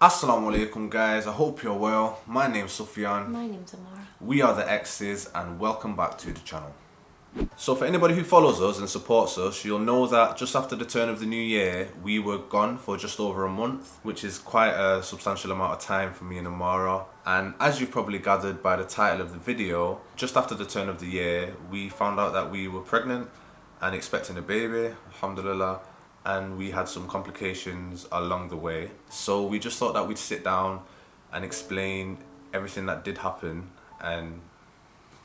Assalamu alaikum guys, I hope you're well. My name's Sufyan. My name's Amara. We are the X's and welcome back to the channel. So for anybody who follows us and supports us, you'll know that just after the turn of the new year, we were gone for just over a month, which is quite a substantial amount of time for me and Amara. And as you've probably gathered by the title of the video, just after the turn of the year, we found out that we were pregnant and expecting a baby, alhamdulillah. And we had some complications along the way. So we just thought that we'd sit down and explain everything that did happen and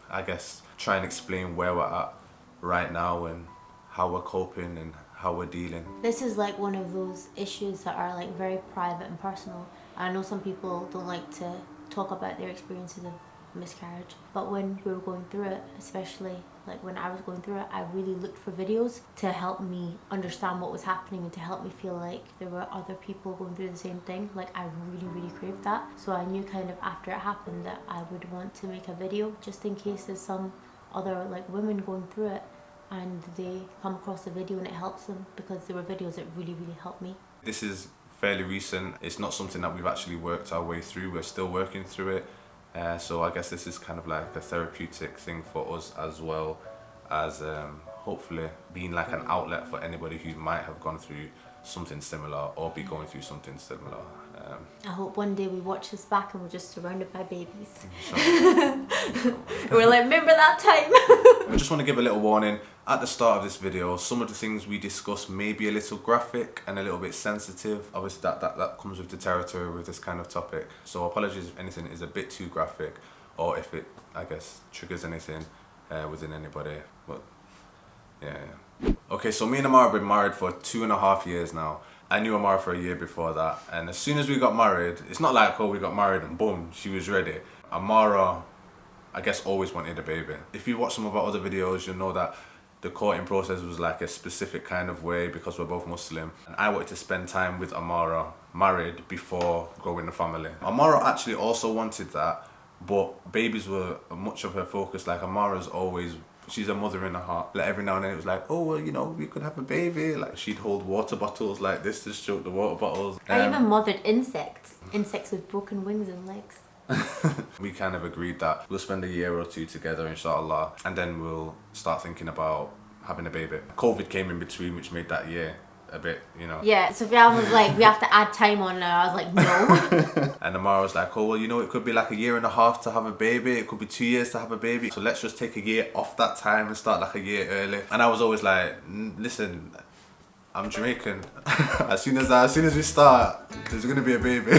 I guess try and explain where we're at right now and how we're coping and how we're dealing. This is like one of those issues that are like very private and personal. I know some people don't like to talk about their experiences of miscarriage, but when we were going through it, especially like when I was going through it, I really looked for videos to help me understand what was happening and to help me feel like there were other people going through the same thing. Like I really craved that. So I knew kind of after it happened that I would want to make a video just in case there's some other like women going through it and they come across the video and it helps them, because there were videos that really helped me. This is fairly recent. It's not something that we've actually worked our way through. We're still working through it. So I guess this is kind of like a therapeutic thing for us, as well as hopefully being like an outlet for anybody who might have gone through something similar or be going through something similar. I hope one day we watch this back and we're just surrounded by babies. Inshallah. We're like, remember that time? I just want to give a little warning. At the start of this video, some of the things we discuss may be a little graphic and a little bit sensitive. Obviously that comes with the territory with this kind of topic. So apologies if anything is a bit too graphic or if it, I guess, triggers anything within anybody. But yeah. Okay, so me and Amara have been married for 2.5 years now. I knew Amara for a year before that. And as soon as we got married, it's not like, oh, we got married and boom, she was ready. Amara, I guess, always wanted a baby. If you watch some of our other videos, you'll know that the courting process was like a specific kind of way because we're both Muslim. And I wanted to spend time with Amara, married, before growing a family. Amara actually also wanted that, but babies were much of her focus. Like Amara's always, she's a mother in her heart. Like every now and then it was like, oh, well, you know, we could have a baby. Like she'd hold water bottles like this to stroke the water bottles. I even mothered insects with broken wings and legs. We kind of agreed that we'll spend a year or two together, inshallah, and then we'll start thinking about having a baby. COVID came in between, which made that year a bit, you know. Yeah, Sufyan was like, we have to add time on now. I was like, no. And Amara was like, oh, well, you know, it could be like 1.5 years to have a baby. It could be 2 years to have a baby. So let's just take a year off that time and start like a year early. And I was always like, listen, I'm Jamaican. as soon as we start, there's gonna be a baby.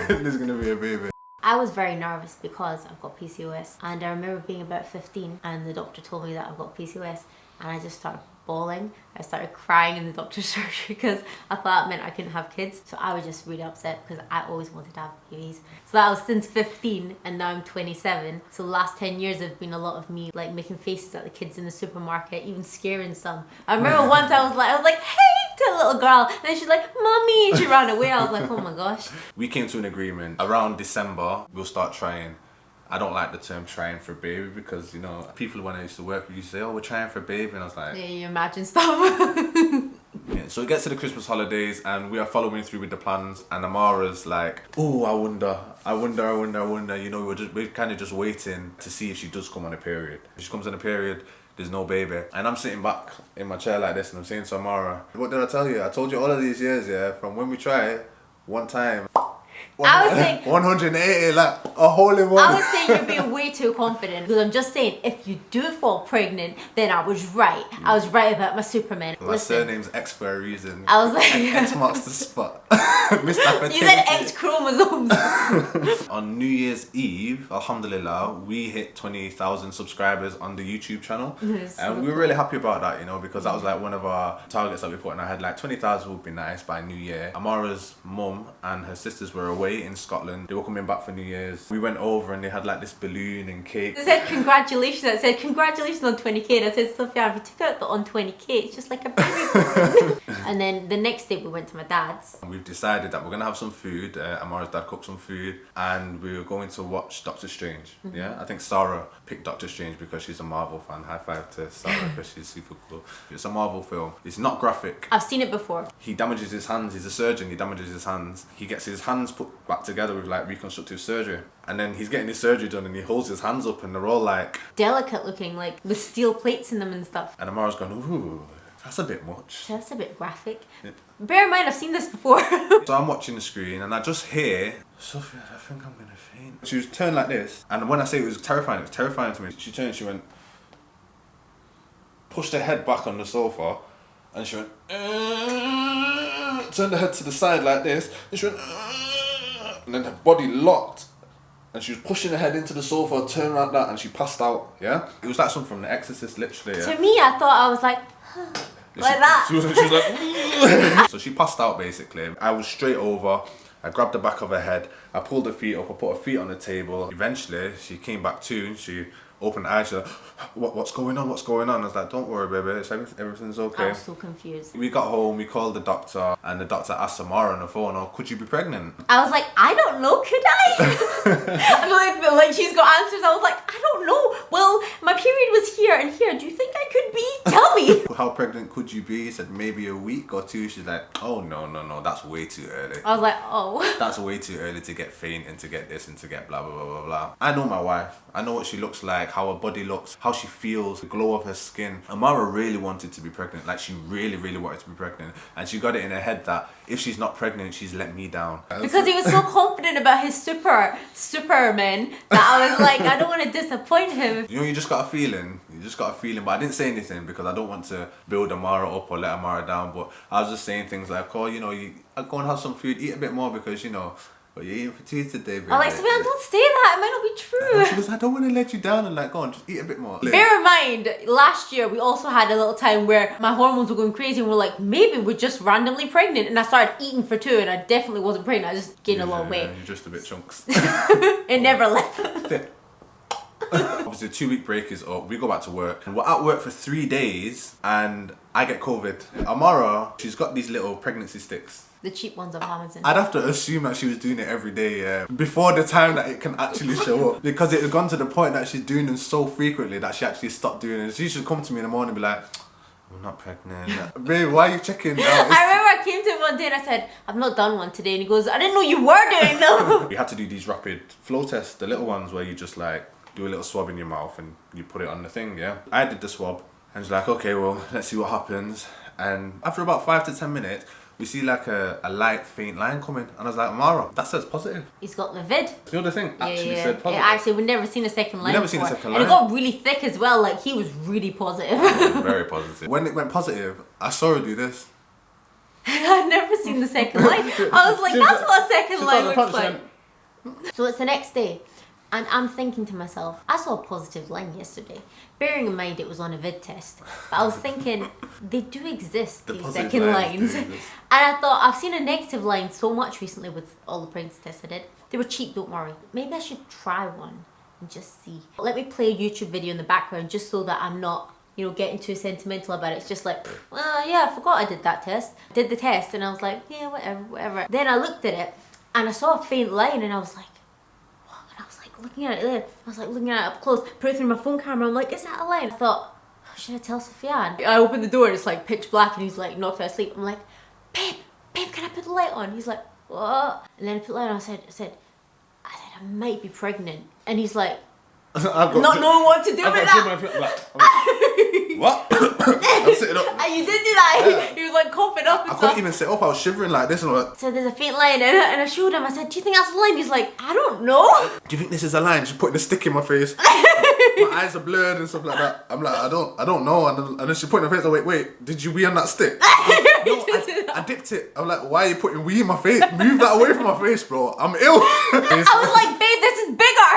There's gonna be a baby. I was very nervous because I've got PCOS, and I remember being about 15 and the doctor told me that I've got PCOS, and I just started bawling. I started crying in the doctor's surgery because I thought it meant I couldn't have kids. So I was just really upset because I always wanted to have babies. So that was since 15 and now I'm 27. So the last 10 years have been a lot of me like making faces at the kids in the supermarket, even scaring some. I remember once I was like, hey, to a little girl, and then she's like, mommy, and she ran away. I was like, oh my gosh. We came to an agreement around December, we'll start trying. I don't like the term trying for a baby because, you know, people when I used to work with used to say, oh, we're trying for a baby, and I was like, yeah, you imagine stuff. Yeah, so it gets to the Christmas holidays and we are following through with the plans, and Amara's like, oh, I wonder, you know, we're kind of just waiting to see if she does come on a period. If she comes on a period, there's no baby. And I'm sitting back in my chair like this and I'm saying to Amara, what did I tell you? I told you all of these years, yeah, from when we tried, one time. I was saying 180, like a hole in one. I was saying you're being way too confident, because I'm just saying if you do fall pregnant, then I was right. I was right about my Superman. My surname's X for a reason. I was like, X marks the spot. You said X chromosomes. On New Year's Eve, alhamdulillah, we hit 20,000 subscribers on the YouTube channel. And we were really happy about that, you know, because that was like one of our targets that we put in our head. Like 20,000 would be nice by New Year. Amara's mum and her sisters were away in Scotland. They were coming back for New Year's. We went over and they had like this balloon and cake. They said congratulations. I said congratulations on 20k. And I said, Sophia, if you took out the on 20k, it's just like a baby. And then the next day we went to my dad's. And we've decided that we're gonna have some food. Amara's dad cooked some food and we were going to watch Doctor Strange. Yeah, I think Sarah picked Doctor Strange because she's a Marvel fan. High five to Sarah because she's super cool. It's a Marvel film. It's not graphic. I've seen it before. He damages his hands. He's a surgeon. He damages his hands. He gets his hands put back together with like reconstructive surgery. And then he's getting his surgery done and he holds his hands up and they're all like... delicate looking, like with steel plates in them and stuff. And Amara's going, ooh, that's a bit much. That's a bit graphic. Yeah. Bear in mind, I've seen this before. So I'm watching the screen and I just hear, Sophia, I think I'm going to faint. She was turned like this. And when I say it was terrifying to me. She turned, she went... pushed her head back on the sofa and she went... turned her head to the side like this. And she went... and then her body locked. And she was pushing her head into the sofa, turned like that, and she passed out, yeah? It was like something from The Exorcist, literally, yeah? To me, I thought I was like... like that. She was like... So she passed out, basically. I was straight over. I grabbed the back of her head. I pulled her feet up. I put her feet on the table. Eventually, she came back to. She opened her eyes. She's like, what's going on? What's going on? I was like, don't worry, baby. Everything's okay. I was so confused. We got home. We called the doctor. And the doctor asked Samara on the phone, oh, could you be pregnant? I was like, I don't know, could I? And like she's got answers. I was like, I don't know. Well, my period was here and here. Do you think I could be? Tell me. How pregnant could you be? He said maybe a week or two. She's like, oh, no. That's way too early. I was like, oh. That's way too early to get faint and to get this and to get blah, blah, blah, blah, blah. I know my wife. I know what she looks like, how her body looks, how she feels, the glow of her skin. Amara really wanted to be pregnant. Like, she really, really wanted to be pregnant. And she got it in her head that if she's not pregnant, she's let me down. Because he was so confident about his superman that I was like, I don't want to disappoint him. You know, you just got a feeling. But I didn't say anything because I don't want to build Amara up or let Amara down. But I was just saying things like, oh, you know, I go and have some food, eat a bit more because, you know, but you're eating for two today, baby. I'm like, Savannah, don't say that. It might not be true. She goes, I don't want to let you down. And like, go on, just eat a bit more. Bear in mind, last year we also had a little time where my hormones were going crazy and we're like, maybe we're just randomly pregnant. And I started eating for two and I definitely wasn't pregnant. I just gained a lot of weight. You're just a bit chunks. It never left. Obviously, the 2-week break is up. We go back to work. And we're at work for 3 days and I get COVID. Amara, she's got these little pregnancy sticks. The cheap ones of Amazon. I'd have to assume that she was doing it every day, before the time that it can actually show up. Because it had gone to the point that she's doing them so frequently that she actually stopped doing it. She should come to me in the morning and be like, I'm not pregnant. Babe, why are you checking out? I remember I came to him one day and I said, I've not done one today. And he goes, I didn't know you were doing them. We had to do these rapid flow tests, the little ones where you just like do a little swab in your mouth and you put it on the thing, yeah? I did the swab and she's like, okay, well, let's see what happens. And after about 5 to 10 minutes, we see like a light, faint line coming. And I was like, Mara, that says positive. He's got the vid. The other thing actually said positive. Actually, we've never seen a second line. We've never seen a second line. And it got really thick as well. Like, he was really positive. Very positive. When it went positive, I saw her do this. I'd never seen the second line. I was like, that's what a second line looks like. So it's the next day. And I'm thinking to myself, I saw a positive line yesterday. Bearing in mind it was on a vid test. But I was thinking, they do exist, these second lines. And I thought, I've seen a negative line so much recently with all the pregnancy tests I did. They were cheap, don't worry. Maybe I should try one and just see. Let me play a YouTube video in the background just so that I'm not, you know, getting too sentimental about it. It's just like, well, yeah, I forgot I did that test. Did the test and I was like, yeah, whatever. Then I looked at it and I saw a faint line and I was like, looking at it there. I was like looking at it up close, put it through my phone camera. I'm like, is that a line? I thought, should I tell Sufyan? I opened the door and it's like pitch black and he's like knocked out asleep. I'm like, babe, can I put the light on? He's like, what? And then I put the light on. I said, I might be pregnant. And he's like, not knowing what to do with that. What? I'm sitting up. And you did do that. Yeah. He was like coughing up and stuff. I couldn't even sit up. I was shivering like this. And like, so there's a faint line and I showed him. I said, do you think that's a line? He's like, I don't know. Do you think this is a line? She's putting a stick in my face. My eyes are blurred and stuff like that. I'm like, I don't know. And then she put in her face. I'm like, wait, did you wee on that stick? No, I dipped it. I'm like, why are you putting wee in my face? Move that away from my face, bro. I'm ill. I was like, babe, this is bigger.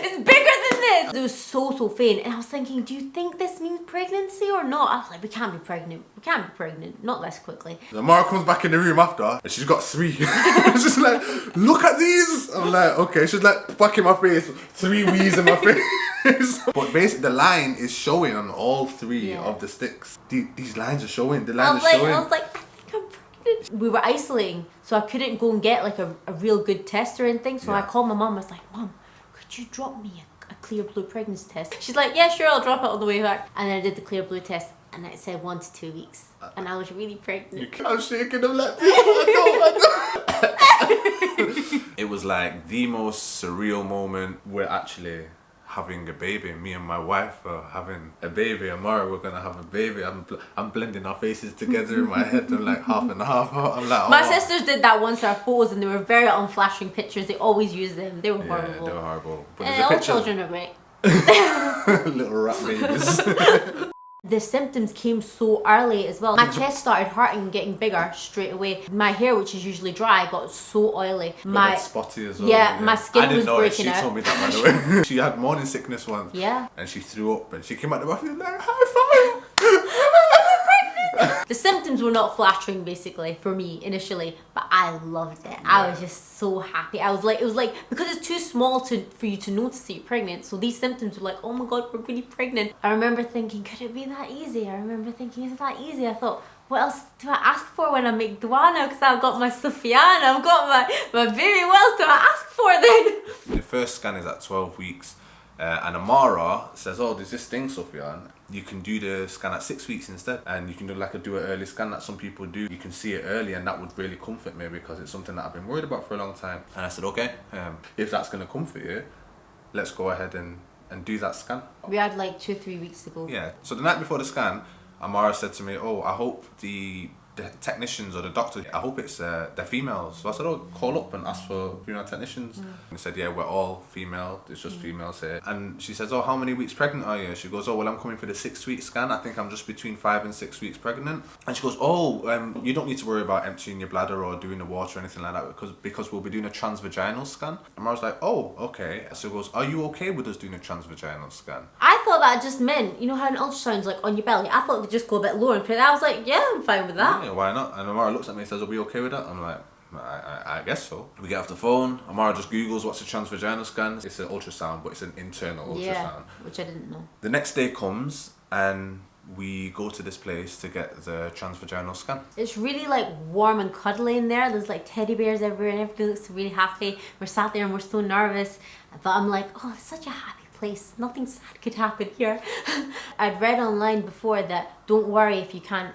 It's bigger than this. It was so faint. And I was thinking, do you think this means pregnancy or not? I was like, we can't be pregnant. We can't be pregnant. Not this quickly. So Mara comes back in the room after and she's got 3. She's like, look at these. I'm like, okay. She's like, back in my face. 3 wees in my face. But basically, the line is showing on all 3 of the sticks. These lines are showing. The lines are showing. I was like, I think I'm pregnant. We were isolating, so I couldn't go and get like a real good test or anything. So I called my mum. I was like, Mum, could you drop me a clear blue pregnancy test? She's like, yeah, sure, I'll drop it on the way back. And then I did the clear blue test, and it said 1 to 2 weeks. And I was really pregnant. I'm shaking. I'm like, I know. It was like the most surreal moment. We're actually having a baby. Me and my wife are having a baby. Amara, we're gonna have a baby. I'm blending our faces together in my head. I'm like half and half. I'm like, oh. My sisters did that once, our photos, and they were very unflashing pictures. They always use them. They were horrible. Yeah, they were horrible. But And all children are great. Little rat babies. The symptoms came so early as well. My chest started hurting and getting bigger straight away. My hair, which is usually dry, got so oily. My spotty as well. Yeah, my skin was breaking out. She told me that, by the way. She had morning sickness once. Yeah. And she threw up and she came out the bathroom like, high five. The symptoms were not flattering, basically, for me initially, but I loved it. Yeah. I was just so happy. I was like, it was like, because it's too small for you to notice that you're pregnant, so these symptoms were like, oh my god, we're really pregnant. I remember thinking, could it be that easy? I remember thinking, is it that easy? I thought, what else do I ask for when I make Duana? Because I've got my Sufyan, I've got my baby. What else do I ask for then? The first scan is at 12 weeks. And Amara says, oh, there's this thing, Sufyan. You can do the scan at 6 weeks instead, and you can do like do an early scan that some people do. You can see it early, and that would really comfort me because it's something that I've been worried about for a long time. And I said, okay, if that's going to comfort you, let's go ahead and do that scan. We had like 2 or 3 weeks to go. Yeah. So the night before the scan, Amara said to me, oh, I hope the technicians or the doctors, I hope it's they're females. So I said, oh, call up and ask for female technicians. And they said, yeah, we're all female, it's just females here. And she says, oh, how many weeks pregnant are you? She goes, oh, well, I'm coming for the 6-week scan. I think I'm just between 5 and 6 weeks pregnant. And she goes, oh, you don't need to worry about emptying your bladder or doing the water or anything like that because we'll be doing a transvaginal scan. And I was like, oh, okay. So she goes, are you okay with us doing a transvaginal scan? I thought that just meant, you know how an ultrasound's like on your belly? I thought it would just go a bit lower and put it. I was like, yeah, I'm fine with that. Yeah, why not? And Amara looks at me and says, are we okay with that? I'm like, I guess so. We get off the phone, Amara just Googles what's a transvaginal scan. It's an ultrasound, but it's an internal ultrasound. Yeah, which I didn't know. The next day comes and we go to this place to get the transvaginal scan. It's really like warm and cuddly in there. There's like teddy bears everywhere and everybody looks really happy. We're sat there and we're so nervous. But I'm like, oh, it's such a happy place. Nothing sad could happen here. I'd read online before that don't worry if you can't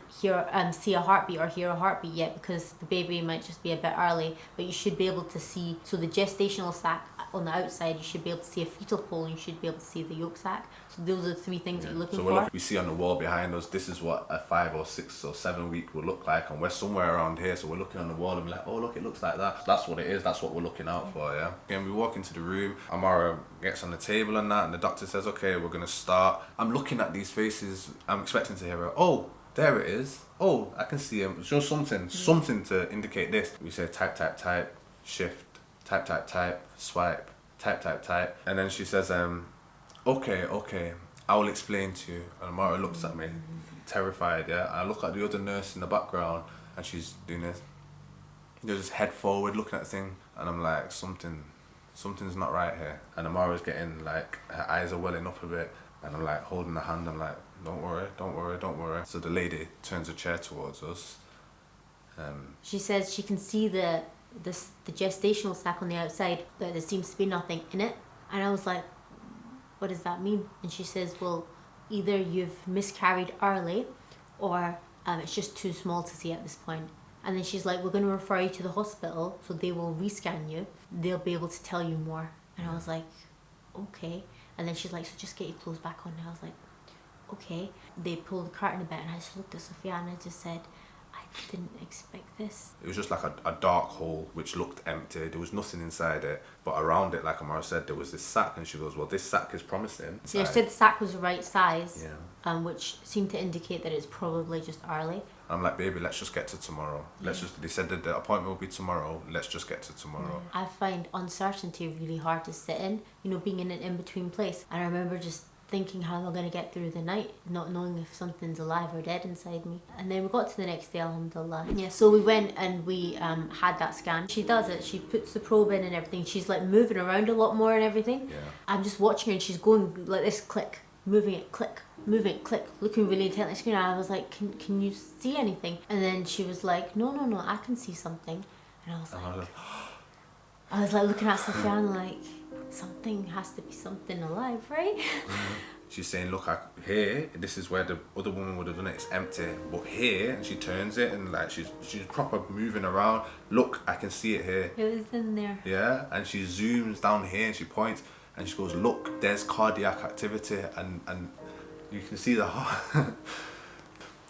see a heartbeat or hear a heartbeat yet because the baby might just be a bit early, but you should be able to see, so the gestational sac on the outside, you should be able to see a fetal pole and you should be able to see the yolk sac. So those are the 3 things that you're looking for. We see on the wall behind us, this is what a 5 or 6 or 7 week will look like, and we're somewhere around here, so we're looking on the wall and we're like, oh look, it looks like that. That's what it is, that's what we're looking out for, yeah. Again, we walk into the room, Amara gets on the table and that, and the doctor says, okay, we're gonna start. I'm looking at these faces, I'm expecting to hear her, oh, there it is. Oh, I can see him. It's just something to indicate this. We say type, type, type, shift, type, type, type, swipe, type, type, type. And then she says, okay, I will explain to you. And Amara looks at me, terrified, yeah. I look at the other nurse in the background and she's doing this. They're just head forward looking at the thing. And I'm like, something's not right here. And Amara's getting like, her eyes are welling up a bit. And I'm like holding her hand, I'm like, don't worry. So the lady turns a chair towards us. She says she can see the gestational sac on the outside, but there seems to be nothing in it. And I was like, what does that mean? And she says, well, either you've miscarried early or it's just too small to see at this point. And then she's like, we're going to refer you to the hospital, so they will rescan you. They'll be able to tell you more. And I was like, okay. And then she's like, so just get your clothes back on. And I was like, okay. They pulled the curtain a bit and I just looked at Sophia and I just said, I didn't expect this. It was just like a dark hole which looked empty. There was nothing inside it, but around it, like Amara said, there was this sac, and she goes, well, this sac is promising. Yeah, she said the sac was the right size, yeah. Which seemed to indicate that it's probably just early. I'm like, baby, let's just get to tomorrow. They said that the appointment will be tomorrow. Let's just get to tomorrow. I find uncertainty really hard to sit in, being in an in-between place. And I remember just thinking, how am I going to get through the night, not knowing if something's alive or dead inside me. And then we got to the next day, alhamdulillah. Yeah, so we went and we had that scan. She does it, she puts the probe in and everything. She's like moving around a lot more and everything. Yeah. I'm just watching her and she's going like this, click, moving it, click, moving it, click, looking really intently at the screen. I was like, can you see anything? And then she was like, no, I can see something. And I was like, looking at Sofiane like, something has to be something alive, right? she's saying, look, here, this is where the other woman would have done it, it's empty. But here, and she turns it and like she's proper moving around. Look, I can see it here. It was in there. Yeah, and she zooms down here and she points and she goes, look, there's cardiac activity, and you can see the heart.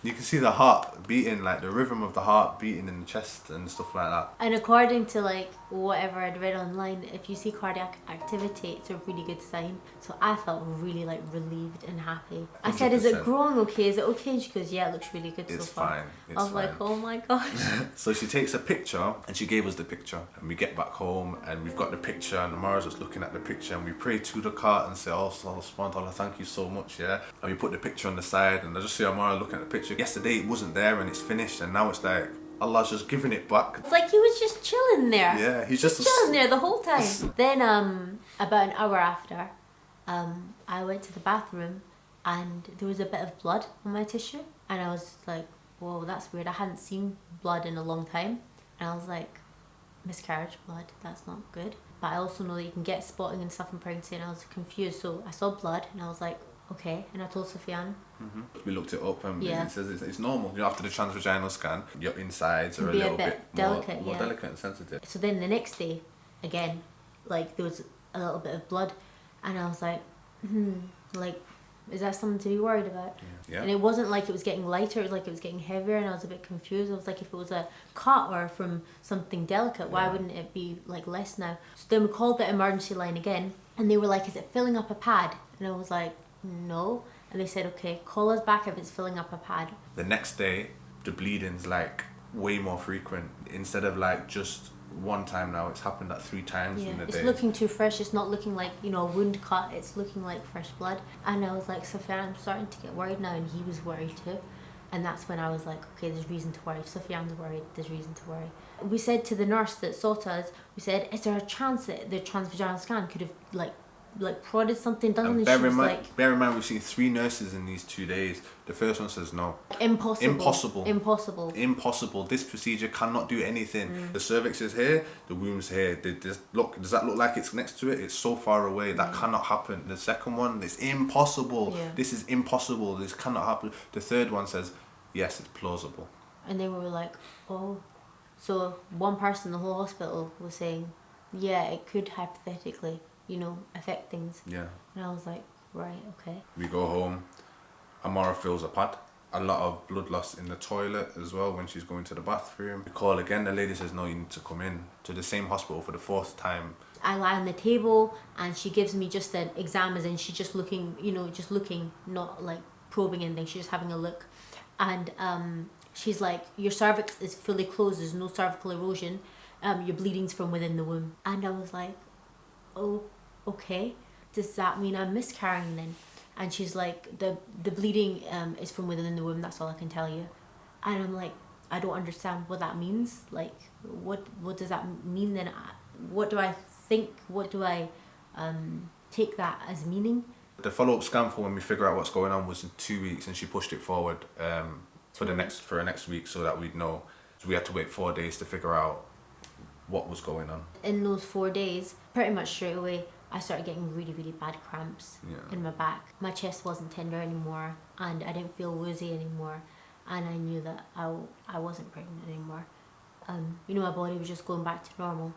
You can see the heart beating, like the rhythm of the heart beating in the chest and stuff like that. And according to like whatever I'd read online, if you see cardiac activity, it's a really good sign. So I felt really like relieved and happy. I said, is it 100%. growing okay? Is it okay? She goes, yeah, it looks really good It's so far. fine. It's I was fine. like, oh my gosh. So she takes a picture and she gave us the picture, and we get back home and we've got the picture and Amara's just looking at the picture and we pray to the cart and say, oh, subhanAllah, thank you so much, yeah. And we put the picture on the side and I just see Amara looking at the picture. Yesterday it wasn't there and it's finished, and now it's like Allah's just giving it back. It's like he was just chilling there. Yeah, he's just chilling there the whole time. Then about an hour after, I went to the bathroom and there was a bit of blood on my tissue, and I was like, whoa, that's weird. I hadn't seen blood in a long time, and I was like, miscarriage blood, that's not good. But I also know that you can get spotting and stuff in pregnancy, and I was confused. So I saw blood and I was like, okay. And I told Sufyan. We looked it up and Yeah. it says it's normal. You know, after the transvaginal scan, your insides are a Be a little bit bit delicate, more yeah. delicate and sensitive. So then the next day, again, like there was a little bit of blood, and I was like, like, is that something to be worried about? Yeah. And it wasn't like it was getting lighter, it was like it was getting heavier, and I was a bit confused. I was like, if it was a cut or from something delicate, why wouldn't it be like less now? So then we called the emergency line again, and they were like, is it filling up a pad? And I was like, no. And they said, okay, call us back if it's filling up a pad. The next day, the bleeding's like way more frequent. Instead of like just one time now, it's happened like 3 times in a It's day. looking too fresh. It's not looking like, you know, a wound cut. It's looking like fresh blood. And I was like, Sufyan, I'm starting to get worried now. And he was worried too. And that's when I was like, okay, there's reason to worry. If Sufyan's worried, there's reason to worry. We said to the nurse that saw us, we said, is there a chance that the transvaginal scan could have like prodded something down? And bear she was in mind, like, bear in mind, we've seen 3 nurses in these 2 days. The first one says no. impossible. Impossible. This procedure cannot do anything. The cervix is here, the womb's here. Look, does that look like it's next to it? It's so far away. That cannot happen. The second one, it's impossible. Yeah. This is impossible. This cannot happen. The third one says, yes, it's plausible. And they were like, oh. So one person in the whole hospital was saying, yeah, it could hypothetically, you know, affect things. Yeah. And I was like, right, okay. We go home. Amara fills a pad. A lot of blood loss in the toilet as well when she's going to the bathroom. We call again. The lady says, no, you need to come in to the same hospital for the 4th time. I lie on the table and she gives me just an exam, as in she's just looking, you know, just looking, not like probing anything. She's just having a look. And she's like, your cervix is fully closed. There's no cervical erosion. Your bleeding's from within the womb. And I was like, oh, okay. Does that mean I'm miscarrying then? And she's like, the bleeding is from within the womb. That's all I can tell you. And I'm like, I don't understand what that means. Like, what does that mean then? What do I think? What do I take that as meaning? The follow-up scan for when we figure out what's going on was in 2 weeks, and she pushed it forward for next week so that we'd know. So we had to wait 4 days to figure out what was going on. In those 4 days, pretty much straight away, I started getting really, really bad cramps in my back. My chest wasn't tender anymore, and I didn't feel woozy anymore, and I knew that I wasn't pregnant anymore. You know, my body was just going back to normal,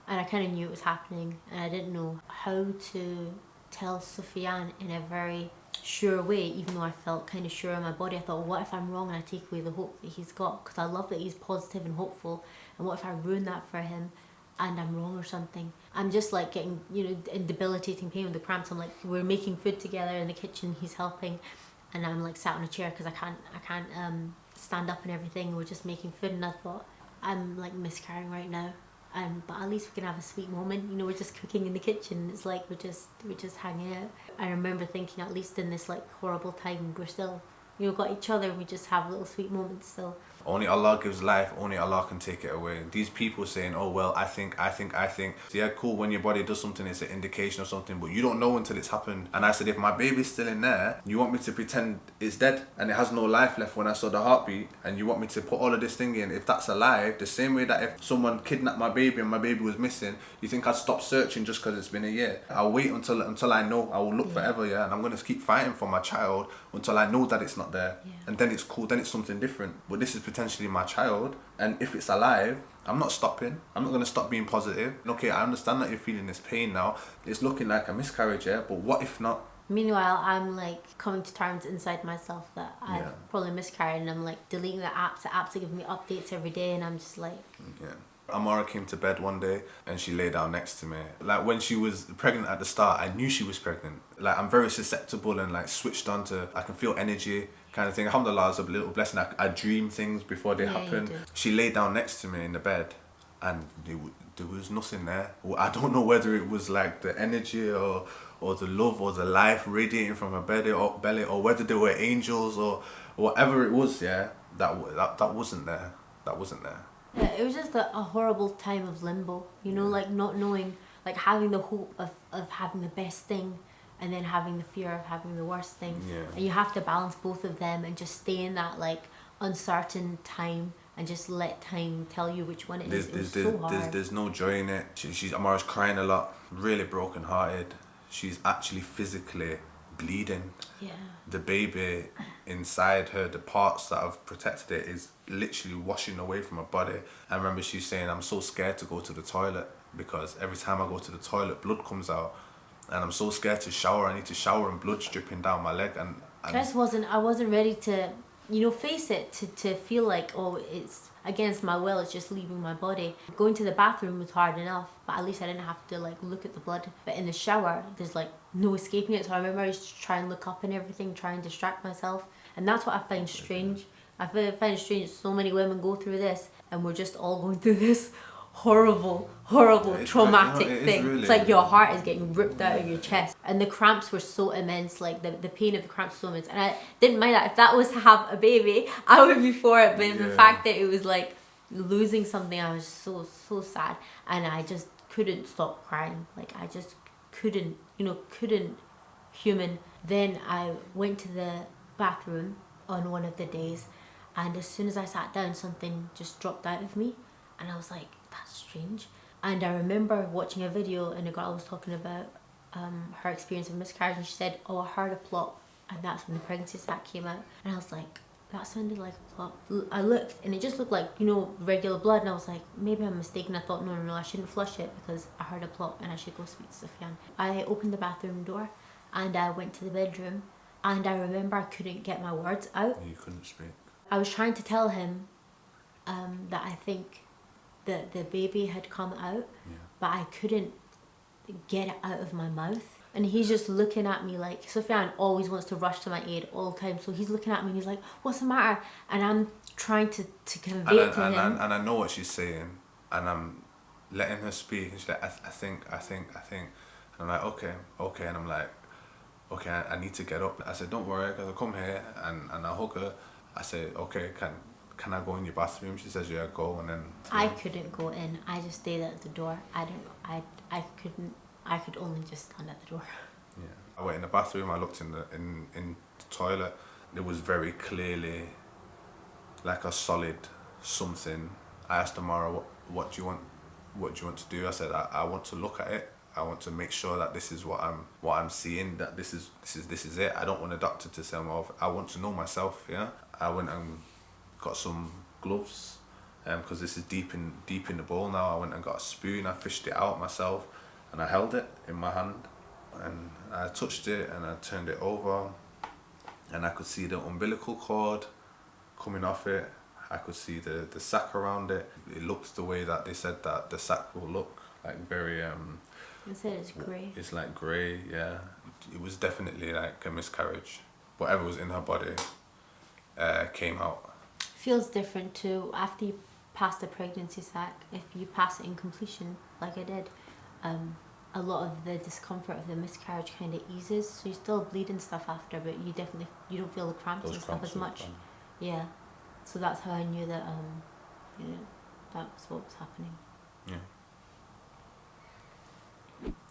and I kind of knew it was happening, and I didn't know how to tell Sufyan in a very sure way, even though I felt kind of sure in my body. I thought, well, what if I'm wrong and I take away the hope that he's got? Because I love that he's positive and hopeful, and what if I ruin that for him and I'm wrong or something? I'm just like getting, you know, in debilitating pain with the cramps. I'm like, we're making food together in the kitchen, he's helping, and I'm like sat on a chair because I can't stand up and everything. We're just making food, and I thought, I'm like miscarrying right now, but at least we can have a sweet moment. You know, we're just cooking in the kitchen. It's like we're just hanging out. I remember thinking, at least in this like horrible time, we're still, you know, got each other. We just have little sweet moments still. Only Allah gives life, only Allah can take it away. These people saying, oh well, I think. Yeah, cool, when your body does something, it's an indication of something, but you don't know until it's happened. And I said, if my baby's still in there, you want me to pretend it's dead and it has no life left when I saw the heartbeat, and you want me to put all of this thing in, if that's alive, the same way that if someone kidnapped my baby and my baby was missing, you think I'd stop searching just because it's been a year? I'll wait until I know. I will look forever, yeah, and I'm going to keep fighting for my child until I know that it's not there. And then it's cool, then it's something different. But this is potentially my child, and if it's alive, I'm not stopping. I'm not going to stop being positive. Okay, I understand that you're feeling this pain now. It's looking like a miscarriage, yeah, but what if not? Meanwhile, I'm like coming to terms inside myself that I've probably miscarried, and I'm like deleting the apps. The apps are giving me updates every day, and I'm just like... Yeah. Amara came to bed one day and she lay down next to me. Like when she was pregnant at the start, I knew she was pregnant. Like I'm very susceptible and like switched on to, I can feel energy kind of thing. Alhamdulillah, it's a little blessing. I dream things before they happen. She lay down next to me in the bed and there was nothing there. I don't know whether it was like the energy or the love or the life radiating from her belly or whether they were angels or whatever it was, yeah, that wasn't there. That wasn't there. Yeah, it was just a horrible time of limbo, you know, like not knowing, like having the hope of having the best thing and then having the fear of having the worst thing. Yeah. And you have to balance both of them and just stay in that like uncertain time and just let time tell you which one it is. It's so hard. There's no joy in it. Amara's crying a lot, really broken hearted. She's actually physically bleeding. Yeah. The baby inside her, the parts that have protected it, is literally washing away from her body. I remember she's saying, I'm so scared to go to the toilet because every time I go to the toilet, blood comes out, and I'm so scared to shower. I need to shower and blood's dripping down my leg. And I wasn't ready to, you know, face it, to feel like, oh, it's against my will, it's just leaving my body. Going to the bathroom was hard enough, but at least I didn't have to like look at the blood. But in the shower, there's like no escaping it. So I remember I used to try and look up and everything, try and distract myself. And that's what I find strange. I find it strange so many women go through this and we're just all going through this horrible traumatic thing. Really, it's like your heart is getting ripped out of your chest, and the cramps were so immense, like the pain of the cramps was so immense, and I didn't mind that. If that was to have a baby, I would be for it, but the fact that it was like losing something, I was so sad, and I just couldn't stop crying. Like I just couldn't human. Then I went to the bathroom on one of the days, and as soon as I sat down, something just dropped out of me, and I was like, that's strange. And I remember watching a video and a girl was talking about her experience of miscarriage, and she said, oh, I heard a plop, and that's when the pregnancy sac came out. And I was like, that sounded like a plop. I looked and it just looked like, you know, regular blood, and I was like, maybe I'm mistaken. I thought, no, I shouldn't flush it because I heard a plop and I should go speak to Sufyan. I opened the bathroom door and I went to the bedroom, and I remember I couldn't get my words out. You couldn't speak. I was trying to tell him that I think the baby had come out, but I couldn't get it out of my mouth. And he's just looking at me like, Sufyan always wants to rush to my aid all the time, so he's looking at me and he's like, what's the matter? And I'm trying to convey it to him. And I know what she's saying, and I'm letting her speak, and she's like, I think. And I'm like, okay, and I'm like, okay, I need to get up. I said, don't worry, because I'll come here, and I hug her. I said, okay, can I go in your bathroom? She says, yeah, go. And then I couldn't go in. I just stayed at the door. I could only just stand at the door. Yeah. I went in the bathroom. I looked in the toilet. It was very clearly like a solid something. I asked Amara, what do you want to do? I said, I want to look at it. I want to make sure that this is what I'm seeing, that this is it. I don't want a doctor to say, I want to know myself, yeah. I went and got some gloves, because this is deep in the bowl now. I went and got a spoon, I fished it out myself, and I held it in my hand, and I touched it and I turned it over, and I could see the umbilical cord coming off it. I could see the sac around it. It looked the way that they said that the sac will look, like very They said it's grey. It's like grey, yeah. It was definitely like a miscarriage. Whatever was in her body came out. Feels different too after you pass the pregnancy sac. If you pass it in completion, like I did, a lot of the discomfort of the miscarriage kind of eases. So you still bleed and stuff after, but you don't feel the cramps and stuff as much. Yeah. So that's how I knew that you know, that was what was happening. Yeah.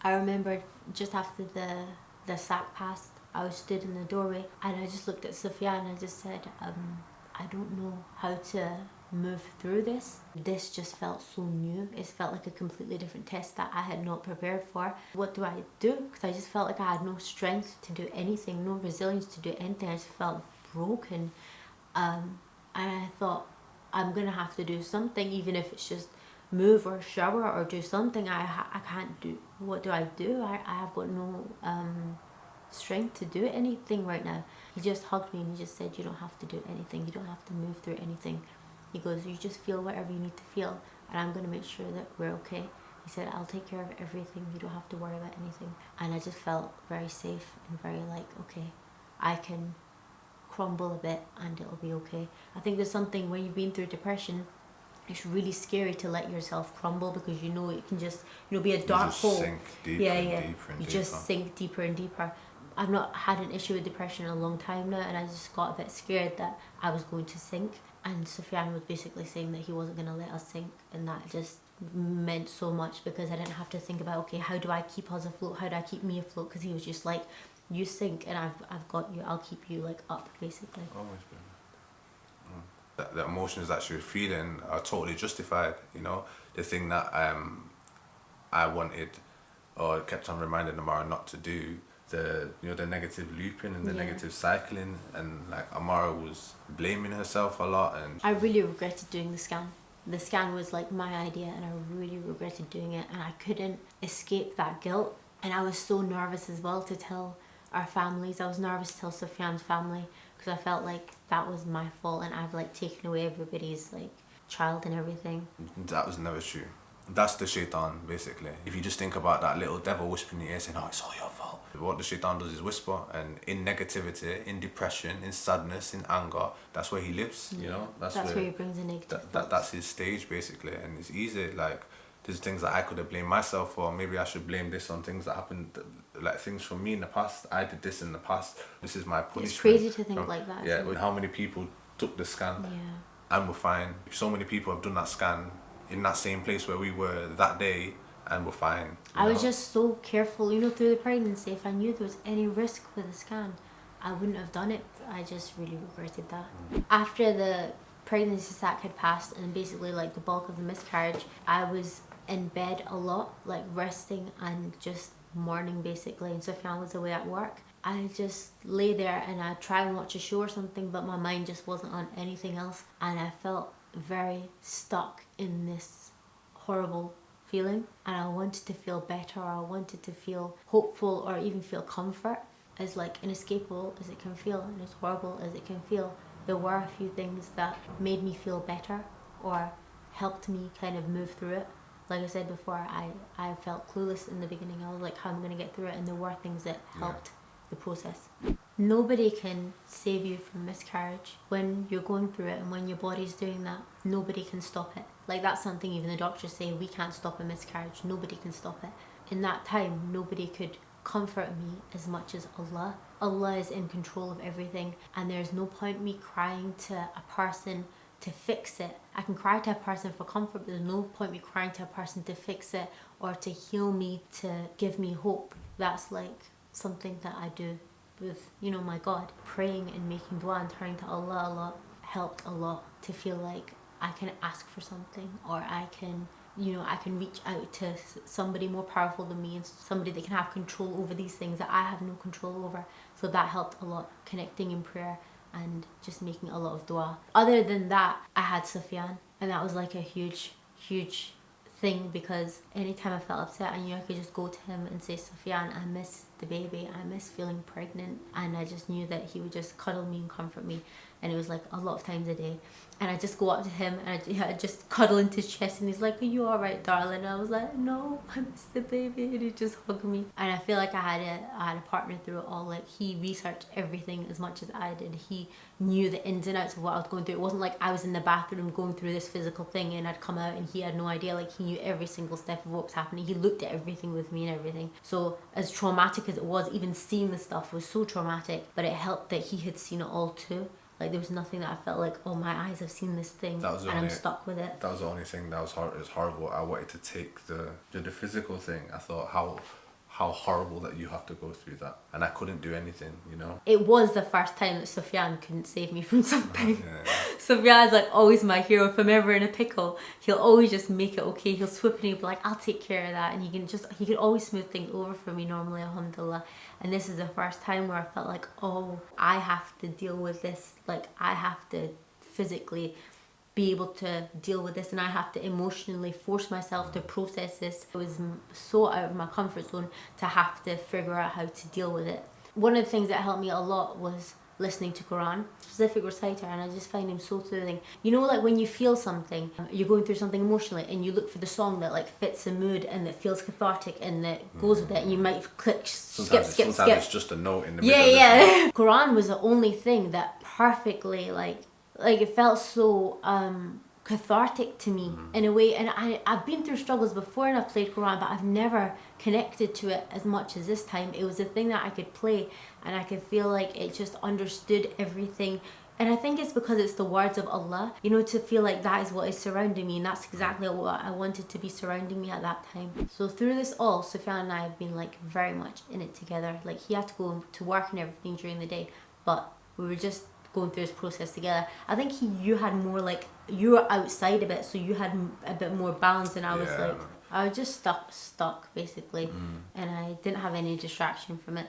I remembered just after the sack passed, I was stood in the doorway and I just looked at Sophia and I just said, I don't know how to move through this. This just felt so new. It felt like a completely different test that I had not prepared for. What do I do? Because I just felt like I had no strength to do anything, no resilience to do anything. I just felt broken. And I thought, I'm gonna have to do something, even if it's just move or shower or do something. I can't do. What do? I have got no strength to do anything right now. He just hugged me and he just said, you don't have to do anything. You don't have to move through anything. He goes, you just feel whatever you need to feel and I'm going to make sure that we're okay. He said, I'll take care of everything. You don't have to worry about anything. And I just felt very safe and very like, okay, I can crumble a bit and it'll be okay. I think there's something when you've been through depression, it's really scary to let yourself crumble because you know it can just, you know, be a dark hole. Sink deeper and deeper and you deeper. just sink deeper and deeper. I've not had an issue with depression in a long time now, and I just got a bit scared that I was going to sink. And Sufyan was basically saying that he wasn't going to let us sink, and that just meant so much because I didn't have to think about, okay, how do I keep us afloat? How do I keep me afloat? Because he was just like, you sink and I've got you. I'll keep you like up, basically. Always been. The emotions that she was feeling are totally justified. You know, the thing that I wanted or kept on reminding Amara not to do. The negative looping and the negative cycling, and like Amara was blaming herself a lot, and I really regretted doing the scan. The scan was like my idea and I really regretted doing it, and I couldn't escape that guilt, and I was so nervous as well to tell our families. I was nervous to tell Sufyan's family because I felt like that was my fault and I've like taken away everybody's like child and everything. that was never true. That's the shaitan, basically. If you just think about that little devil whispering in your ear saying, oh, it's all your fault. What the shaitan does is whisper, and in negativity, in depression, in sadness, in anger, that's where he lives, you know? That's where he brings the negative thoughts. That's his stage, basically, and it's easy, like, there's things that I could have blamed myself for. Maybe I should blame this on things that happened, like things from me in the past. I did this in the past. This is my punishment. It's crazy to think like that. Yeah, with how many people took the scan and were fine. So many people have done that scan in that same place where we were that day and were fine. I was just so careful, you know, through the pregnancy. If I knew there was any risk with the scan, I wouldn't have done it. I just really regretted that. After the pregnancy sac had passed and basically like the bulk of the miscarriage, I was in bed a lot, like resting and just mourning basically, and Sufyan was away at work. I just lay there and I'd try and watch a show or something, but my mind just wasn't on anything else, and I felt very stuck in this horrible feeling, and I wanted to feel better, or I wanted to feel hopeful, or even feel comfort. As like inescapable as it can feel and as horrible as it can feel, there were a few things that made me feel better or helped me kind of move through it. Like I said before, I felt clueless in the beginning. I was like, how am I going to get through it? And there were things that helped the process. Nobody can save you from miscarriage. When you're going through it and when your body's doing that, nobody can stop it. Like that's something even the doctors say, we can't stop a miscarriage. Nobody can stop it. In that time, nobody could comfort me as much as Allah. Allah is in control of everything, and there's no point me crying to a person to fix it. I can cry to a person for comfort, but there's no point me crying to a person to fix it or to heal me, to give me hope. That's like something that I do with, you know, my God. Praying and making dua and turning to Allah a lot helped a lot to feel like I can ask for something, or I can, you know, I can reach out to somebody more powerful than me and somebody that can have control over these things that I have no control over. So that helped a lot, connecting in prayer and just making a lot of dua. Other than that, I had Sufyan, and that was like a huge thing, because anytime I felt upset, I knew I could just go to him and say, Sufyan, I miss the baby, I miss feeling pregnant, and I just knew that he would just cuddle me and comfort me, and it was like a lot of times a day. And I just go up to him and I'd just cuddle into his chest, and he's like, are you alright, darling? And I was like, no, I miss the baby, and he just hugged me. And I feel like I had a partner through it all. Like, he researched everything as much as I did. He knew the ins and outs of what I was going through. It wasn't like I was in the bathroom going through this physical thing and I'd come out and he had no idea. Like, he knew every single step of what was happening. He looked at everything with me and everything. So as traumatic as it was, even seeing the stuff was so traumatic, but it helped that he had seen it all too. Like there was nothing that I felt like, oh, my eyes have seen this thing and I'm stuck with it. That was the only thing that was hard. It was horrible. I wanted to take the physical thing. I thought how horrible that you have to go through that, and I couldn't do anything, you know. It was the first time that Sufyan couldn't save me from something. Yeah. Sufyan's like always my hero. If I'm ever in a pickle, he'll always just make it okay. He'll swoop in and be like, I'll take care of that, and he can always smooth things over for me normally, alhamdulillah. And this is the first time where I felt like, oh, I have to deal with this. Like I have to physically be able to deal with this, and I have to emotionally force myself to process this. It was so out of my comfort zone to have to figure out how to deal with it. One of the things that helped me a lot was listening to Quran, specific reciter, and I just find him so soothing. You know, like when you feel something, you're going through something emotionally, and you look for the song that like fits the mood and that feels cathartic and that goes with it, and you might click, skip. Sometimes it's just a note in the middle. Yeah. Quran was the only thing that perfectly like it felt so cathartic to me in a way. And I've been through struggles before and I've played Quran, but I've never connected to it as much as this time. It was a thing that I could play and I could feel like it just understood everything. And I think it's because it's the words of Allah, you know, to feel like that is what is surrounding me, and that's exactly what I wanted to be surrounding me at that time. So through this all, Sufyan and I have been like very much in it together. Like he had to go to work and everything during the day, but we were just going through this process together. I think you had more like, you were outside of it, so you had a bit more balance, and I was like, I was just stuck basically, and I didn't have any distraction from it.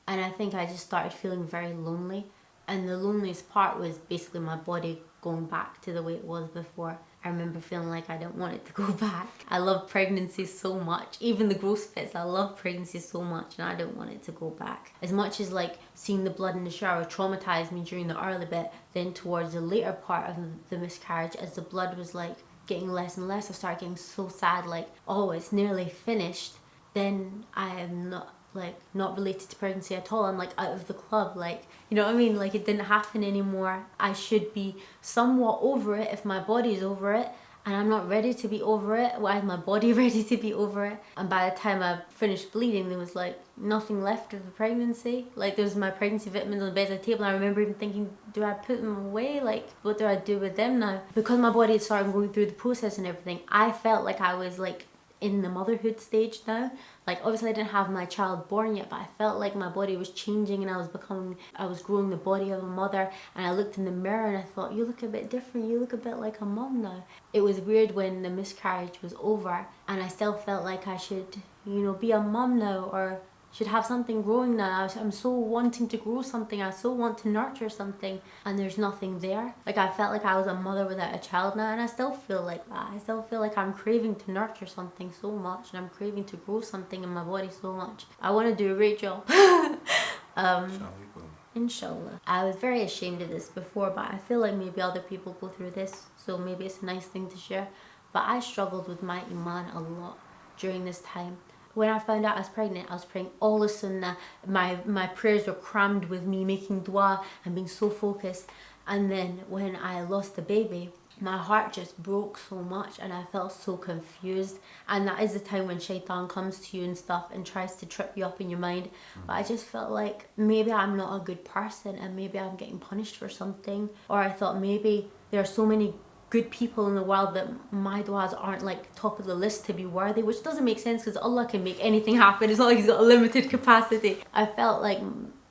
And I think I just started feeling very lonely, and the loneliest part was basically my body going back to the way it was before. I remember feeling like I didn't want it to go back. I love pregnancy so much. Even the gross bits, I love pregnancy so much, and I don't want it to go back. As much as like seeing the blood in the shower traumatized me during the early bit, then towards the later part of the miscarriage, as the blood was like getting less and less, I started getting so sad, like, oh, it's nearly finished. Then I am not related to pregnancy at all. I'm like out of the club, like, you know what I mean? Like it didn't happen anymore. I should be somewhat over it if my body's over it, and I'm not ready to be over it. Why is my body ready to be over it? And by the time I finished bleeding, there was like nothing left of the pregnancy. Like there was my pregnancy vitamins on the bedside table, and I remember even thinking, do I put them away? Like what do I do with them now? Because my body had started going through the process and everything, I felt like I was like in the motherhood stage now. Like obviously I didn't have my child born yet, but I felt like my body was changing and I was growing the body of a mother. And I looked in the mirror and I thought, you look a bit different, you look a bit like a mom now. It was weird when the miscarriage was over and I still felt like I should, you know, be a mom now, or should have something growing now. I'm so wanting to grow something, I so want to nurture something, and there's nothing there. Like I felt like I was a mother without a child now, and I still feel like that. I still feel like I'm craving to nurture something so much, and I'm craving to grow something in my body so much. I want to do a great job. Inshallah. I was very ashamed of this before, but I feel like maybe other people go through this, so maybe it's a nice thing to share. But I struggled with my iman a lot during this time. When I found out I was pregnant, I was praying all the sunnah. My prayers were crammed with me making dua and being so focused. And then when I lost the baby, my heart just broke so much and I felt so confused. And that is the time when shaitan comes to you and stuff and tries to trip you up in your mind. But I just felt like maybe I'm not a good person and maybe I'm getting punished for something. Or I thought maybe there are so many good people in the world that my duas aren't like top of the list to be worthy, which doesn't make sense because Allah can make anything happen. It's not like he's got a limited capacity. I felt like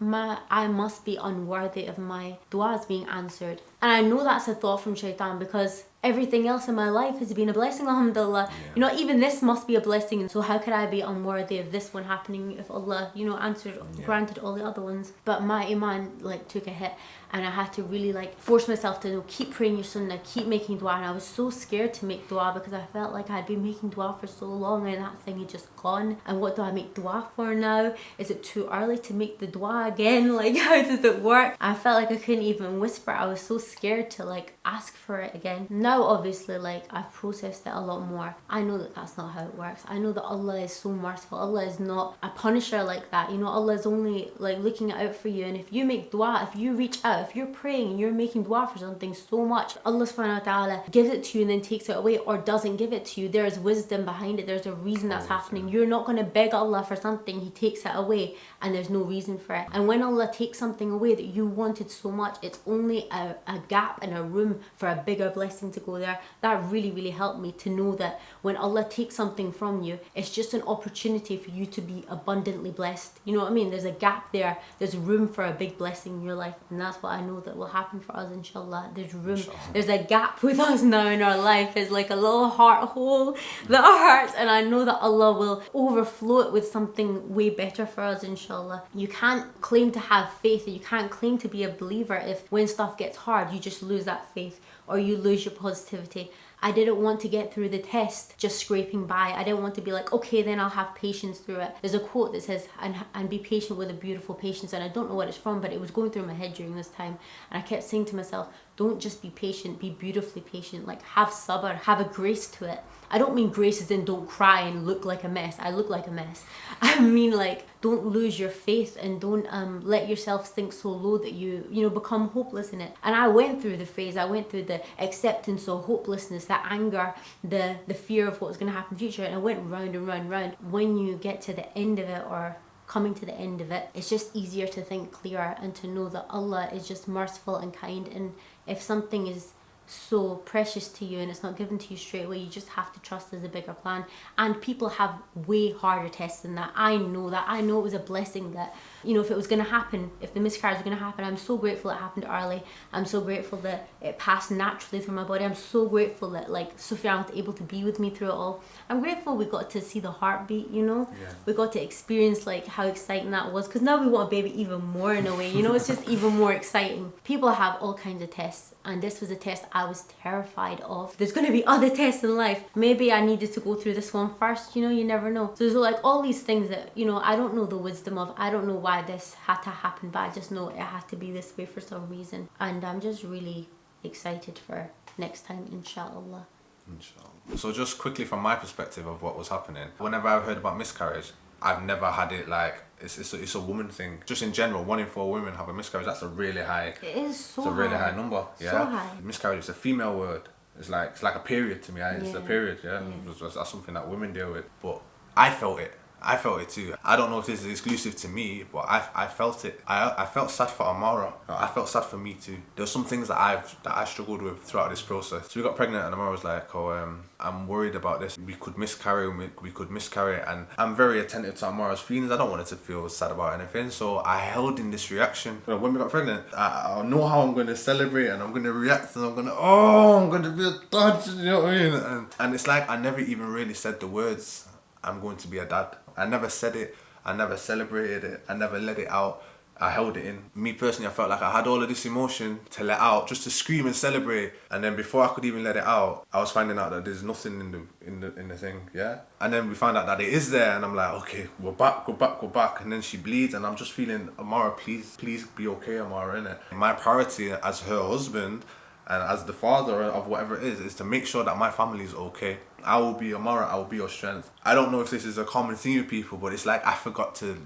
I must be unworthy of my duas being answered. And I know that's a thought from shaitan because everything else in my life has been a blessing, alhamdulillah. Yeah. You know, even this must be a blessing. So how could I be unworthy of this one happening if Allah, you know, granted all the other ones? But my iman like took a hit, and I had to really like force myself to, you know, keep praying your sunnah, keep making dua. And I was so scared to make dua because I felt like I'd been making dua for so long and that thing had just gone. And what do I make dua for now? Is it too early to make the dua again? Like how does it work? I felt like I couldn't even whisper. I was so scared to like ask for it again. Now obviously like I've processed it a lot more. I know that that's not how it works. I know that Allah is so merciful. Allah is not a punisher like that. You know, Allah is only like looking out for you, and if you make dua, if you reach out, if you're praying and you're making dua for something so much, Allah subhanahu wa ta'ala gives it to you and then takes it away, or doesn't give it to you. There's wisdom behind it. There's a reason that's happening. You're not going to beg Allah for something, He takes it away and there's no reason for it. And when Allah takes something away that you wanted so much, it's only a gap and a room for a bigger blessing to go there. That really helped me to know that when Allah takes something from you, it's just an opportunity for you to be abundantly blessed. You know what I mean? There's a gap there. There's room for a big blessing in your life, and that's what I know that will happen for us, inshallah. There's room. Inshallah. There's a gap with us now in our life. It's like a little heart hole that hurts, and I know that Allah will overflow it with something way better for us, inshallah. You can't claim to have faith, and you can't claim to be a believer if when stuff gets hard, you just lose that faith or you lose your positivity. I didn't want to get through the test just scraping by. I didn't want to be like, okay, then I'll have patience through it. There's a quote that says, and be patient with a beautiful patience, and I don't know what it's from, but it was going through my head during this time, and I kept saying to myself, don't just be patient, be beautifully patient. Like, have sabr, have a grace to it. I don't mean grace as in don't cry and look like a mess. I look like a mess. I mean like, don't lose your faith, and don't let yourself sink so low that you become hopeless in it. And I went through the phase. I went through the acceptance of hopelessness, that anger, the fear of what was going to happen in the future, and I went round and round and round. When you get to the end of it, or coming to the end of it, it's just easier to think clearer and to know that Allah is just merciful and kind. And if something is so precious to you and it's not given to you straight away, you just have to trust there's a bigger plan. And people have way harder tests than that. I know that. I know it was a blessing that, if it was going to happen, if the miscarriage was going to happen, I'm so grateful it happened early. I'm so grateful that it passed naturally through my body. I'm so grateful that Sufyan was able to be with me through it all. I'm grateful we got to see the heartbeat, we got to experience how exciting that was, because now we want a baby even more in a way, it's just even more exciting. People have all kinds of tests, and this was a test I was terrified of. There's going to be other tests in life. Maybe I needed to go through this one first, you never know. So there's all these things that, I don't know the wisdom of. I don't know why this had to happen, but I just know it had to be this way for some reason. And I'm just really excited for next time, inshallah. Inshallah. So just quickly from my perspective of what was happening, whenever I've heard about miscarriage, I've never had it it's a woman thing. Just in general, 1 in 4 women have a miscarriage. That's a really high. It is so high. It's a really high number. Yeah. So high. Miscarriage is a female word. It's like a period to me. It's a period. Yeah. That's something that women deal with. But I felt it. I felt it too. I don't know if this is exclusive to me, but I felt it. I felt sad for Amara. I felt sad for me too. There were some things that I struggled with throughout this process. So we got pregnant, and Amara was like, I'm worried about this. We could miscarry. We could miscarry, and I'm very attentive to Amara's feelings. I don't want her to feel sad about anything. So I held in this reaction. When we got pregnant, I know how I'm going to celebrate, and I'm going to react, and I'm going to be a dad. You know what I mean? And it's like I never even really said the words, I'm going to be a dad. I never said it. I never celebrated it. I never let it out. I held it in. Me personally, I felt like I had all of this emotion to let out, just to scream and celebrate. And then before I could even let it out, I was finding out that there's nothing in the thing, yeah. And then we found out that it is there, and I'm like, okay, we're back. And then she bleeds, and I'm just feeling, Amara, please be okay, Amara, innit? My priority as her husband and as the father of whatever it is to make sure that my family is okay. I will be Amara, I will be your strength. I don't know if this is a common theme with people, but it's like I forgot to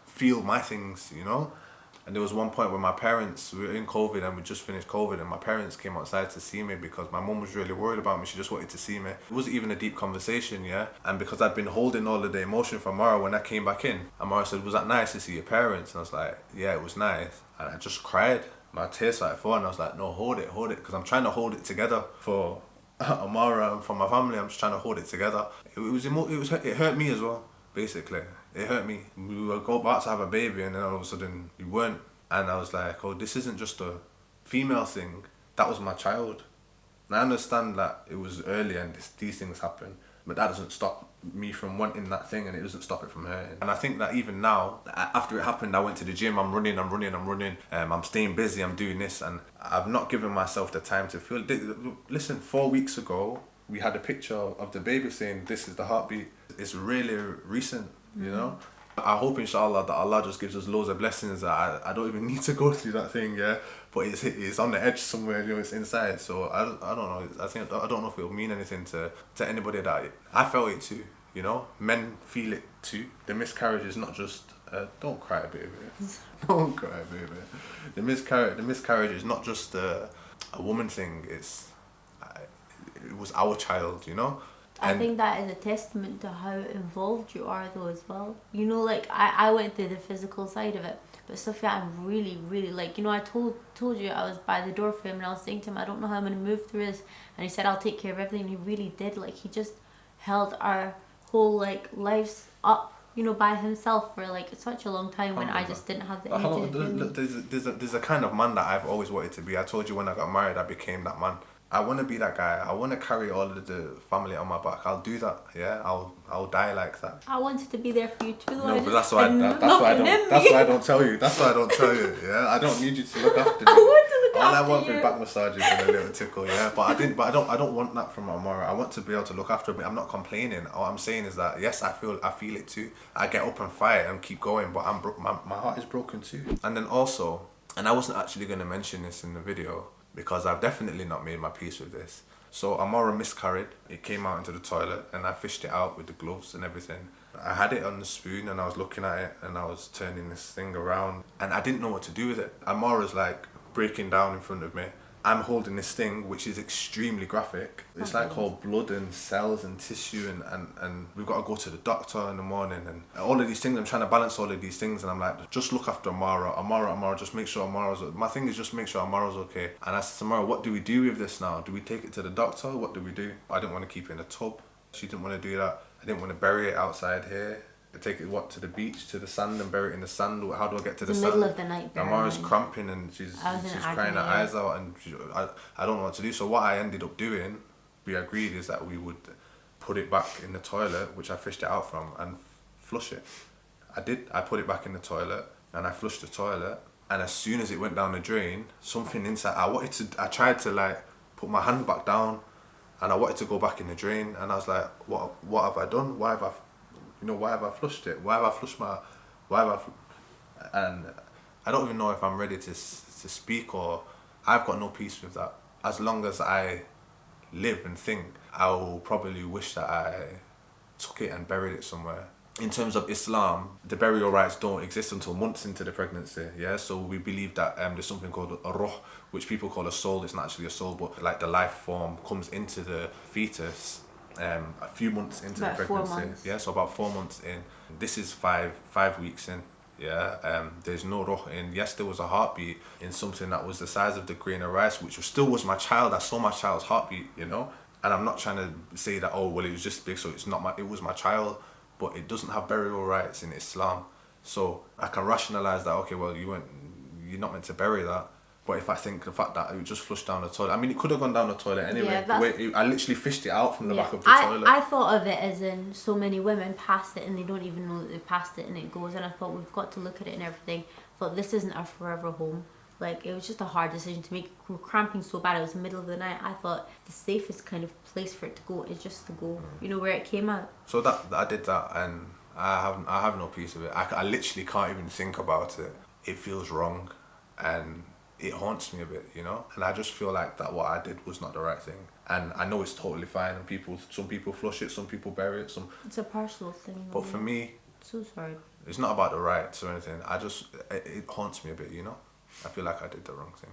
feel my things, And there was one point where my parents, we were in COVID and we just finished COVID, and my parents came outside to see me because my mum was really worried about me. She just wanted to see me. It wasn't even a deep conversation, yeah? And because I'd been holding all of the emotion from Amara, when I came back in, Amara said, was that nice to see your parents? And I was like, yeah, it was nice. And I just cried. My tears started falling. I was like, no, hold it, because I'm trying to hold it together for Amara and for my family. I'm just trying to hold it together. It hurt me as well, basically. It hurt me. We were about to have a baby, and then all of a sudden we weren't. And I was like, oh, this isn't just a female thing. That was my child. And I understand that it was early and these things happen, but that doesn't stop me from wanting that thing, and it doesn't stop it from hurting. And I think that even now, after it happened, I went to the gym, I'm running. I'm staying busy, I'm doing this, and I've not given myself the time to feel. Listen, 4 weeks ago, we had a picture of the baby saying, this is the heartbeat. It's really recent, I hope inshallah that Allah just gives us loads of blessings that I don't even need to go through that thing, yeah. But it's on the edge somewhere, you know, it's inside. So I don't know. I don't know if it'll mean anything to anybody that I felt it too. You know, men feel it too. The miscarriage is not just don't cry, baby. Don't cry, baby. The miscarriage is not just a woman thing. It was our child, you know. I think that is a testament to how involved you are though as well. You know, like I went through the physical side of it, but Sophia, I'm really, really like, you know, I told you I was by the door for him and I was saying to him, I don't know how I'm going to move through this, and he said I'll take care of everything, and he really did. Like, he just held our whole like lives up, you know, by himself for like such a long time when I just didn't have the energy to do it. There's a kind of man that I've always wanted to be. I told you when I got married I became that man. I want to be that guy. I want to carry all of the family on my back. I'll do that. Yeah, I'll die like that. I wanted to be there for you too. No, but that's why I don't tell you. That's why I don't tell you. Yeah, I don't need you to look after me. All I want is back massages and a little tickle. Yeah, but I don't want that from Amara. I want to be able to look after me. I'm not complaining. All I'm saying is that yes, I feel it too. I get up and fight and keep going, but my heart is broken too. And then also, and I wasn't actually going to mention this in the video, because I've definitely not made my peace with this. So Amara miscarried. It came out into the toilet and I fished it out with the gloves and everything. I had it on the spoon and I was looking at it and I was turning this thing around and I didn't know what to do with it. Amara's like breaking down in front of me. I'm holding this thing which is extremely graphic. It's like all blood and cells and tissue and we've got to go to the doctor in the morning and all of these things. I'm trying to balance all of these things and I'm like, just look after Amara, just make sure my thing is just make sure Amara's okay. And I said to Amara, what do we do with this now? Do we take it to the doctor? What do we do? I didn't want to keep it in a tub. She didn't want to do that. I didn't want to bury it outside here. Take it to the beach, to the sand and bury it in the sand. How do I get to the sand? Middle of the night. Amara's cramping and she's crying her eyes out and I don't know what to do. So what I ended up doing, we agreed, is that we would put it back in the toilet, which I fished it out from, and flush it. I did. I put it back in the toilet and I flushed the toilet, and as soon as it went down the drain, something inside, I tried to like put my hand back down and I wanted to go back in the drain, and I was like, what have I done? Why have I flushed it? And I don't even know if I'm ready to speak, or I've got no peace with that. As long as I live and think, I will probably wish that I took it and buried it somewhere. In terms of Islam, the burial rites don't exist until months into the pregnancy, yeah? So we believe that there's something called a ruh, which people call a soul. It's not actually a soul, but like the life form comes into the fetus a few months into about the pregnancy. Yeah, so about 4 months in. This is five weeks in. Yeah, there's no ruh in. Yes, there was a heartbeat in something that was the size of the grain of rice, which still was my child. I saw my child's heartbeat, you know. And I'm not trying to say that, oh well, it was just big, so it was my child. But it doesn't have burial rites in Islam, so I can rationalize that. Okay, well, you're not meant to bury that. But if I think the fact that it just flushed down the toilet, I mean, it could have gone down the toilet anyway. Yeah, I literally fished it out from the back of the toilet. I thought of it as in so many women pass it and they don't even know that they've passed it and it goes. And I thought we've got to look at it and everything. But this isn't our forever home. Like, it was just a hard decision to make. We were cramping so bad. It was the middle of the night. I thought the safest kind of place for it to go is just to go, you know, where it came out. So that I did that, and I have no peace of it. I literally can't even think about it. It feels wrong, and it haunts me a bit, you know. And I just feel like that what I did was not the right thing. And I know it's totally fine. And some people flush it, some people bury it, It's a personal thing. But for me, so sorry. It's not about the rights or anything. It haunts me a bit, you know. I feel like I did the wrong thing.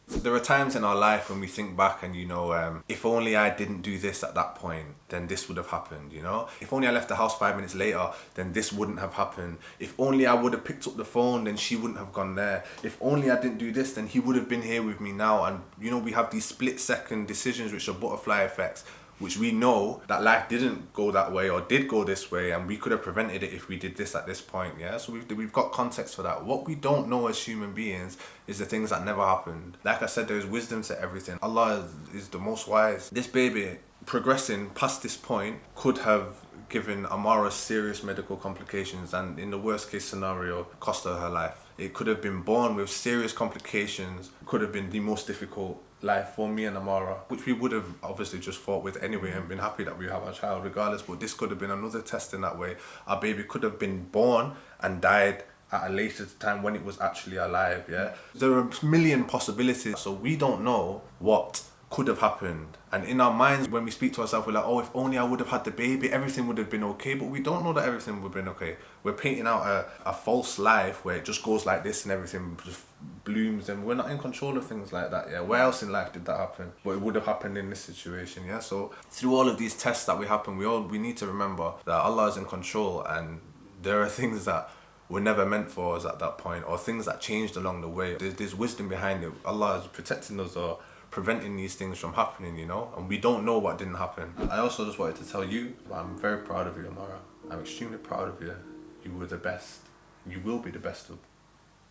There are times in our life when we think back and, you know, if only I didn't do this at that point, then this would have happened, you know? If only I left the house 5 minutes later, then this wouldn't have happened. If only I would have picked up the phone, then she wouldn't have gone there. If only I didn't do this, then he would have been here with me now. And, you know, we have these split-second decisions which are butterfly effects, which we know that life didn't go that way or did go this way, and we could have prevented it if we did this at this point, yeah? So we've got context for that. What we don't know as human beings is the things that never happened. Like I said, there's wisdom to everything. Allah is the most wise. This baby progressing past this point could have given Amara serious medical complications, and in the worst case scenario, cost her life. It could have been born with serious complications, could have been the most difficult life for me and Amara, which we would have obviously just fought with anyway and been happy that we have our child regardless, but this could have been another test in that way. Our baby could have been born and died at a later time when it was actually alive, yeah? There are a million possibilities, so we don't know what could have happened. And in our minds, when we speak to ourselves, we're like, oh, if only I would have had the baby, everything would have been okay. But we don't know that everything would have been okay. We're painting out a false life where it just goes like this and everything just blooms, and we're not in control of things like that, yeah? Where else in life did that happen? But it would have happened in this situation, yeah? So through all of these tests that we happen, we need to remember that Allah is in control, and there are things that were never meant for us at that point, or things that changed along the way. There's wisdom behind it. Allah is protecting us or preventing these things from happening, you know, and we don't know what didn't happen. I also just wanted to tell you, I'm very proud of you, Amara. I'm extremely proud of you. You were the best. You will be the best of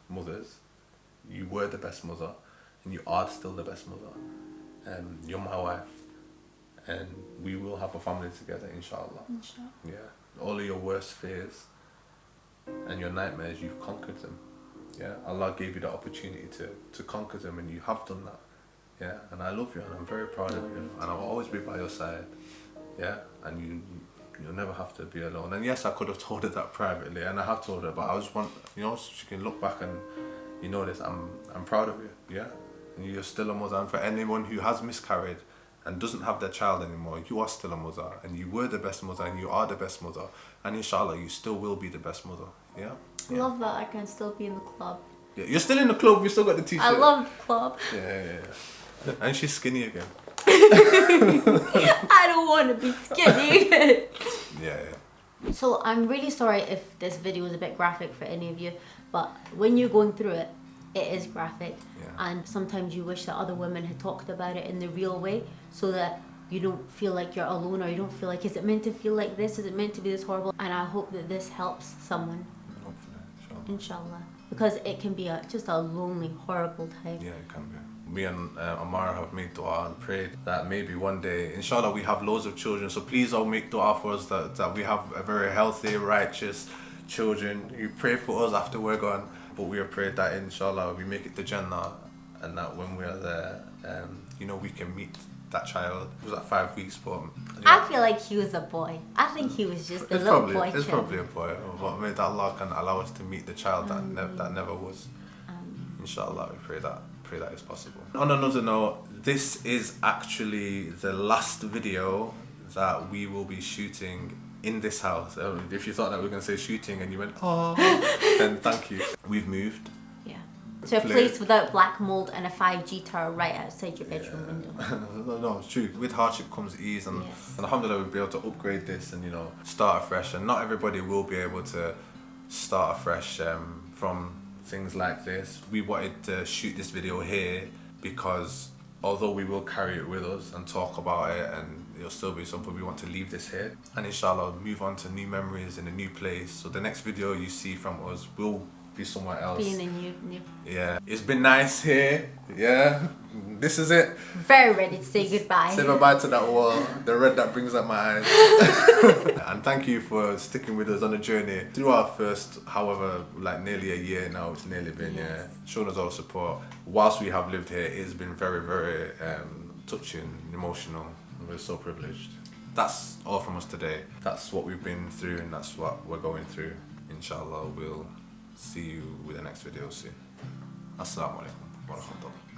mothers. You were the best mother, and you are still the best mother. You're my wife, and we will have a family together, inshallah. Inshallah. Yeah. All of your worst fears and your nightmares, you've conquered them. Yeah. Allah gave you the opportunity to conquer them, and you have done that. Yeah, and I love you, and I'm very proud of you, and I'll always be by your side. Yeah, and you'll never have to be alone. And yes, I could have told her that privately, and I have told her, but I just want, you know, so she can look back and, you know, this. I'm proud of you. Yeah, and you're still a mother. And for anyone who has miscarried and doesn't have their child anymore, you are still a mother, and you were the best mother, and you are the best mother, and inshallah, you still will be the best mother. Yeah. I love that I can still be in the club. Yeah, you're still in the club. You still got the t-shirt. I love the club. Yeah. And she's skinny again. I don't want to be skinny again. Yeah. So I'm really sorry if this video is a bit graphic for any of you, but when you're going through it, it is graphic. Yeah. And sometimes you wish that other women had talked about it in the real way, so that you don't feel like you're alone, or you don't feel like, is it meant to feel like this? Is it meant to be this horrible? And I hope that this helps someone. Hopefully, Inshallah. Because it can be just a lonely, horrible time. Yeah, it can be. Me and Amara have made dua and prayed that maybe one day, inshallah, we have loads of children. So please all make dua for us that we have a very healthy, righteous children. You pray for us after we're gone. But we have prayed that inshallah we make it to Jannah, and that when we are there, you know, we can meet that child. It was at 5 weeks, but I feel like he was a boy. I think he was just a little boy. It's probably a boy, but may that Allah can allow us to meet the child that never was. Inshallah, we pray that is possible. On another note, this is actually the last video that we will be shooting in this house. If you thought that we were going to say shooting and you went, oh, then thank you. We've moved. Yeah. To a place without black mold and a 5G tower right outside your bedroom window. No, it's true. With hardship comes ease, and alhamdulillah, we'll be able to upgrade this and, you know, start afresh. And not everybody will be able to start afresh from things like this. We wanted to shoot this video here because although we will carry it with us and talk about it, and it'll still be something, we want to leave this here and inshallah move on to new memories in a new place. So the next video you see from us will be somewhere else. Being a new. Yeah, it's been nice here. Yeah, this is it. Very ready to say goodbye. Say bye to that wall, the red that brings out my eyes. And thank you for sticking with us on the journey through our first, however, like nearly a year now. It's nearly been, yeah, showing us all the support. Whilst we have lived here, it's been very, very touching, emotional. We're so privileged. That's all from us today. That's what we've been through, and that's what we're going through. Inshallah, we'll see you with the next video soon. Assalamu alaikum wa rahmatullah.